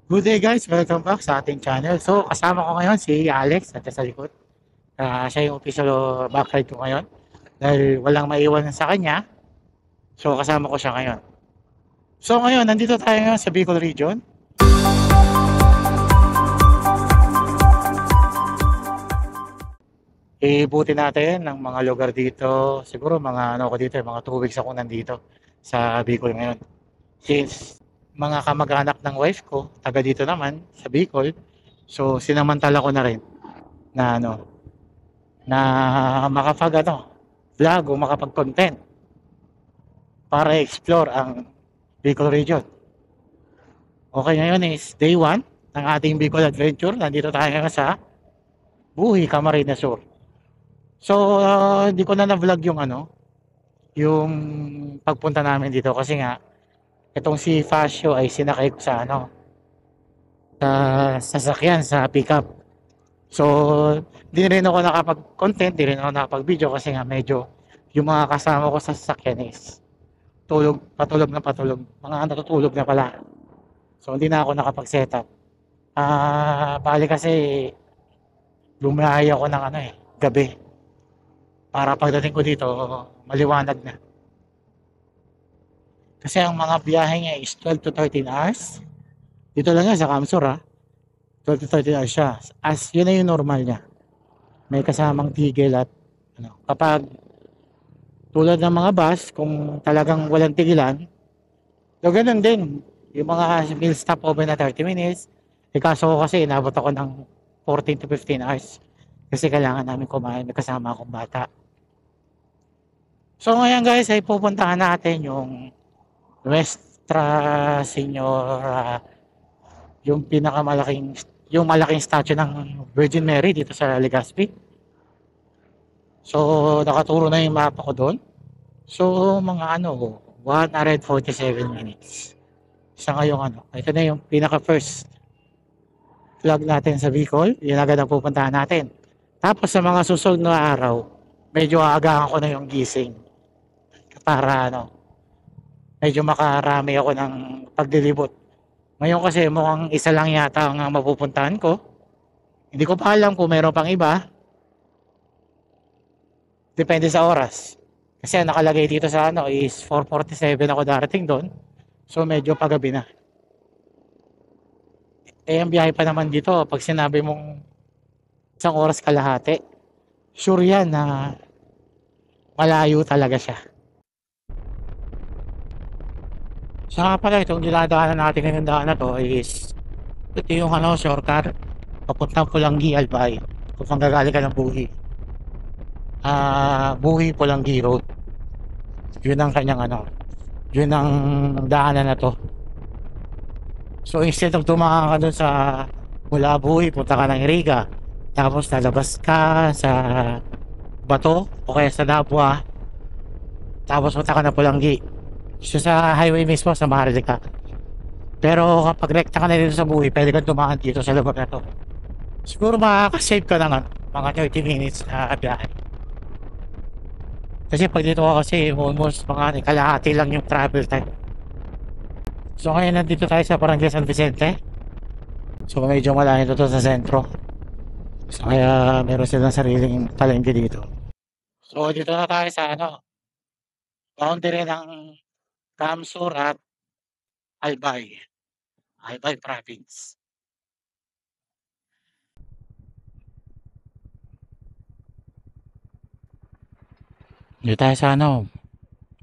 Good day guys, welcome back sa ating channel. So kasama ko ngayon si Alex at sa likod. Siya yung official backride ko ngayon. Dahil walang maiwan sa kanya, so kasama ko siya ngayon. So ngayon, nandito tayo ngayon sa Bicol Region. Ibuti natin ng mga lugar dito. Siguro mga ano ko dito, mga 2 weeks ako nandito sa Bicol ngayon. Since mga kamag-anak ng wife ko, taga dito naman sa Bicol. So sinamantala ko na rin na na makapag vlog o makapag-content para explore ang Bicol region. Okay, ngayon is day 1 ng ating Bicol Adventure. Nandito tayo ngayon sa Buhi, Camarines Sur. So, hindi ko na na-vlog yung yung pagpunta namin dito kasi nga itong si Fascio ay sinakay ko sa sa sasakyan sa pickup. So, di rin ako nakapag-content, di rin ako nakapag-video kasi nga medyo yung mga kasama ko sa sasakyan is patulog na patulog. Mga natutulog na pala. So, hindi na ako nakapag-setup. Bali kasi lumiyahe ako ng gabi. Para pagdating ko dito, maliwanag na. Kasi ang mga biyahe niya is 12 to 13 hours. Dito lang yan sa Kamsur 12 to 13 hours siya. As yun na yung normal niya. May kasamang tigil at kapag tulad ng mga bus, kung talagang walang tigilan, so ganun din. Yung mga meal stop over na 30 minutes, kaso ko kasi inabot ako ng 14 to 15 hours. Kasi kailangan namin kumain, may kasama akong bata. So ngayon guys, ay pupuntahan natin yung Nuestra Senora, yung yung malaking statue ng Virgin Mary dito sa Legazpi. So nakaturo na yung mapa ko doon. So mga 147 minutes. Sa ngayong ito na yung pinaka first vlog natin sa Bicol. Yun agad ang pupuntahan natin. Tapos sa mga susunod na araw, medyo aagahan ko na yung gising para medyo makarami ako ng paglilibot. Ngayon kasi mukhang isa lang yata ang mapupuntahan ko. Hindi ko pa alam kung meron pang iba. Depende sa oras. Kasi ang nakalagay dito sa is 4:47 ako darating doon. So medyo pagabi na. Ang biyahe pa naman dito, pag sinabi mong isang oras kalahati, sure yan na malayo talaga siya. Saka pala itong dinadaanan natin ngayong daan na to is ito yung shortcut papuntang Pulangi Albay kung saan gagaling ka ng Buhi. Buhi Pulangi Road. Yun ang kanyang yun ang daanan na to. So instead of tumakan ka dun sa mula Buhi, punta ka ng Iriga, tapos lalabas ka sa Bato o kaya sa Dabwa, tapos punta ka ng Pulangi. So sa highway mismo sa Maharlika. Pero kapag rekta ka na dito sa Buhi, pwede kang tumakan dito sa lugar na to. Siguro makakasave ka ng mga 30 minutes na biyahe. Kasi pag dito ka kasi almost mga kalahati lang yung travel time. So ngayon nandito tayo sa Barangay San Vicente. So medyo malayo to sa sentro. So kaya meron silang sariling palengke dito. So dito na tayo sa boundary ng Kamsur at Albay. Albay Province. Dito tayo sa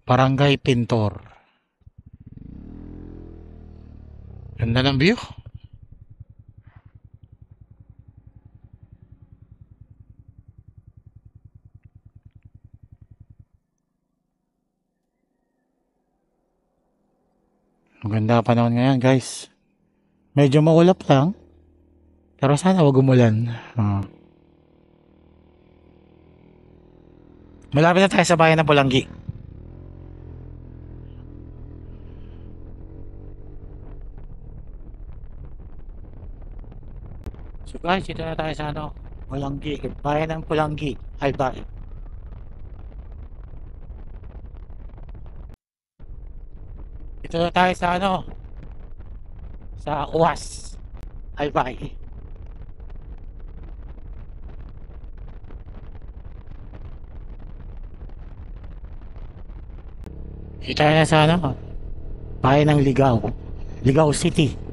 Barangay Pintor. Ganda ng view. Maganda panahon ngayon guys. Medyo maulap lang. Pero sana wag umulan. Malapit na tayo sa bayan ng Pulangi. So guys, dito na tayo sa Pulangi. Bayan ng Pulangi. Albay. Dito na tayo sa sa UAS. Albay. Kita na sa ano, bayan ng Ligaw. Ligaw City.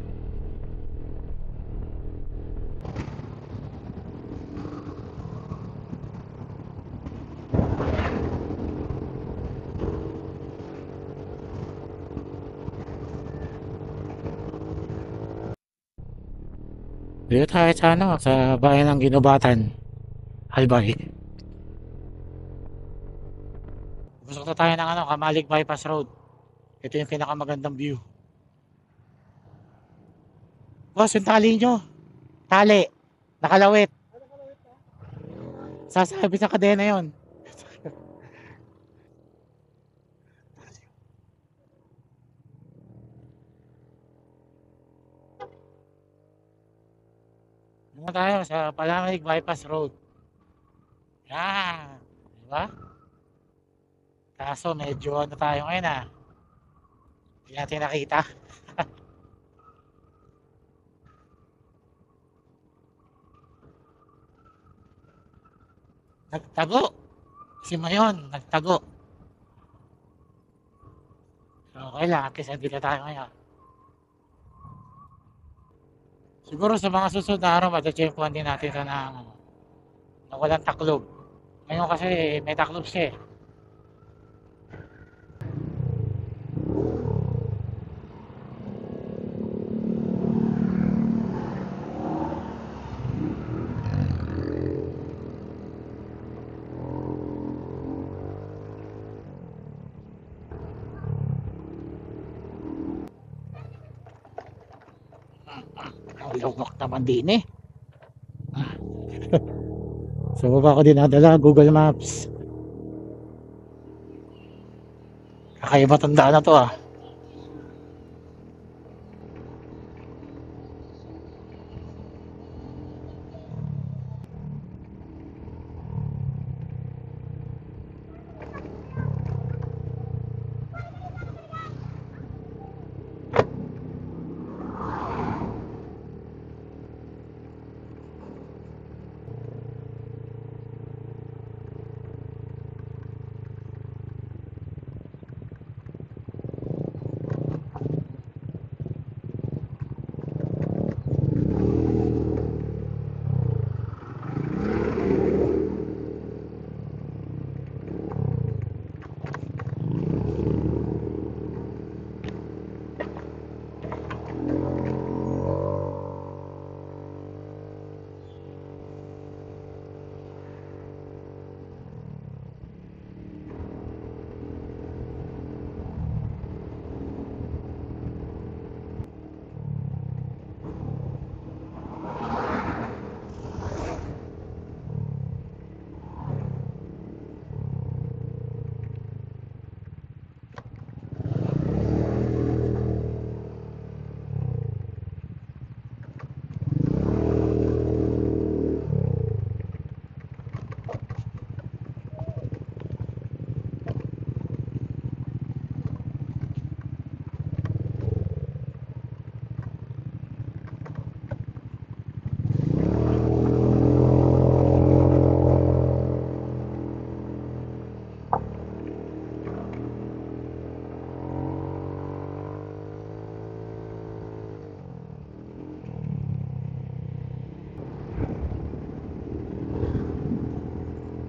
Dito tayo sa ano, sa bayan ng Ginubatan, Albay. Gusto ko tayo ng ano, Kamalig Bypass Road. Ito yung pinakamagandang view. Boss, yung tali nyo. Tali. Nakalawit. Sasabit sa kadena yon. Ano tayo sa Kamalig Bypass Road. Yan. Diba? Kaso medyo ano tayo ngayon ah. Hindi natin nakita. Nagtago. Si Mayon, nagtago. So, okay lang. At least andito tayo ngayon. Siguro sa mga susunod na araw, matachempuan din natin ito na walang taklob. Ngayon kasi may taklob siya eh. Ang lawak naman din eh. So baba ko dinadala Google Maps. Kakaiba tandaan na to ah.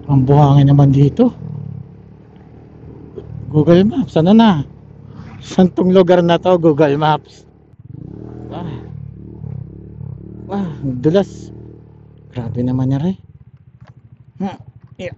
Ang buhangin naman dito. Google Maps, ano na? Saan tong lugar na to? Google Maps. Ah, dulas. Grabe naman yan eh. Yeah.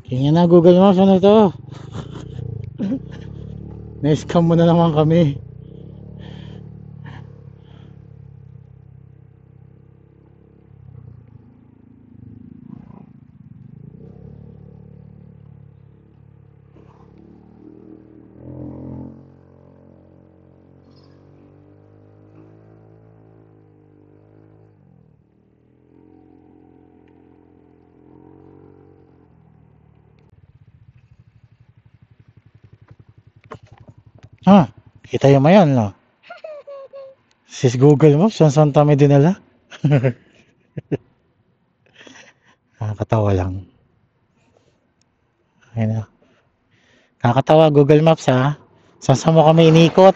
Tingnan na Google Maps, ano to? Na-scam mo na naman kami. Kita yung mayan, no? Sis Google Maps, saan kami dinala? Nakakatawa lang. Ayun na. Nakakatawa Google Maps, ha? Saan mo kami inikot?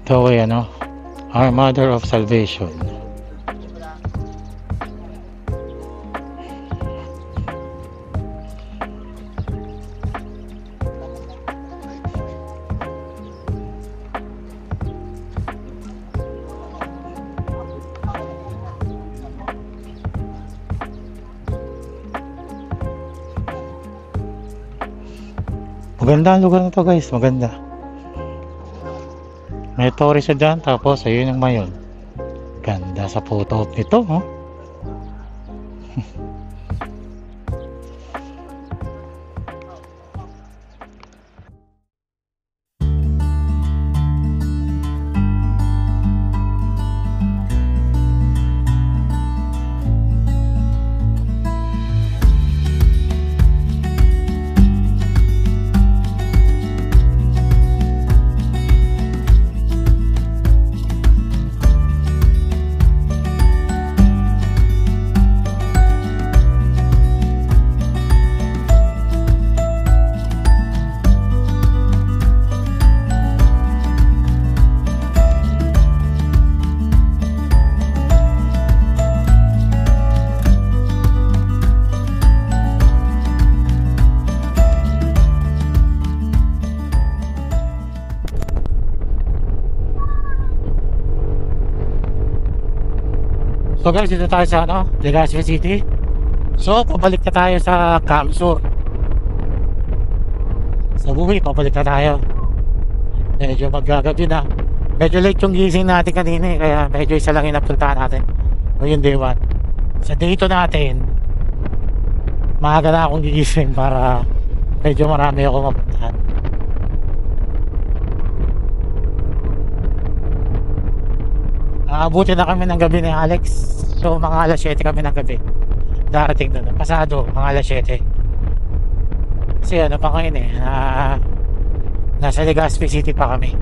Ito ay ano, Our Mother of Salvation. Maganda ang lugar na to, guys, maganda. May torre siya dyan, tapos ayun yung mayon. Ganda sa photo op nito, oh. So guys, dito tayo sa ano, Legazpi City. So, pabalik na tayo sa Camp Sur. Sa buwi, pabalik na tayo. Medyo maggagabi na. Medyo late yung gising natin kanina eh, kaya medyo isa lang yung napuntahan natin. O yung day 1. Sa day 2 natin, maaga na akong gigising para medyo marami ako mapuntahan. Abuti na kami ng gabi ni Alex. So mga alas 7 kami ng gabi darating doon. Pasado mga alas 7. Kasi ano pa ngayon eh, nasa Legazpi City pa kami.